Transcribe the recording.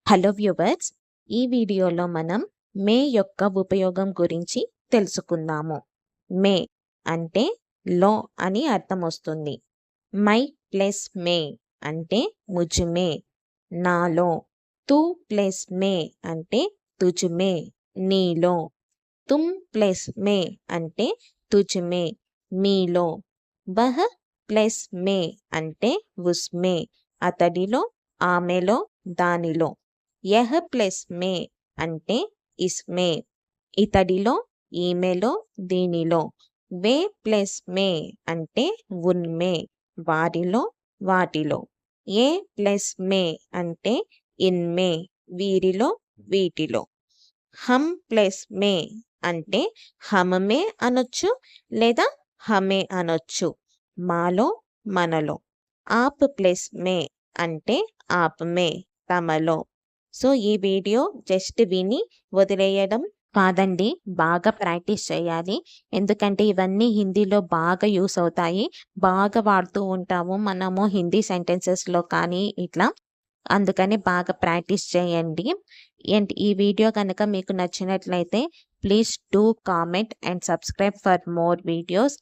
Hello viewers, ఈ వీడియోలో మనం మే యొక్క ఉపయోగం గురించి తెలుసుకుందాము. మే అంటే లో అని అర్థం వస్తుంది. మై ప్లస్ మే అంటే ముజ్మే, నాలో. తూ ప్లస్ మే అంటే తుజ్మే, నీలో. తుమ్ ప్లస్ మే అంటే తుజ్మే, మీలో. వహ్ ప్లస్ మే అంటే ఉస్మే, అతడిలో, ఆమెలో, దానిలో. యహ్ ప్లస్ మే అంటే ఇస్మే, ఇతడిలో, ఈమెలో, దీనిలో. వే ప్లస్ మే అంటే ఉన్మే, వారిలో, వాటిలో. ఏ ప్లస్ మే అంటే ఇన్మే, వీరిలో, వీటిలో. హమ్ ప్లస్ మే అంటే హమమే అనొచ్చు లేదా హమే అనొచ్చు, మాలో, మనలో. ఆప్ ప్లస్ మే అంటే ఆప్మే, తమలో. సో ఈ వీడియో జస్ట్ విని వదిలేయడం కాదండి, బాగా ప్రాక్టీస్ చేయాలి. ఎందుకంటే ఇవన్నీ హిందీలో బాగా యూస్ అవుతాయి, బాగా వాడుతూ ఉంటాము మనము హిందీ సెంటెన్సెస్లో కానీ ఇట్లా. అందుకని బాగా ప్రాక్టీస్ చేయండి. అండ్ ఈ వీడియో కనుక మీకు నచ్చినట్లయితే please do comment and subscribe for more videos.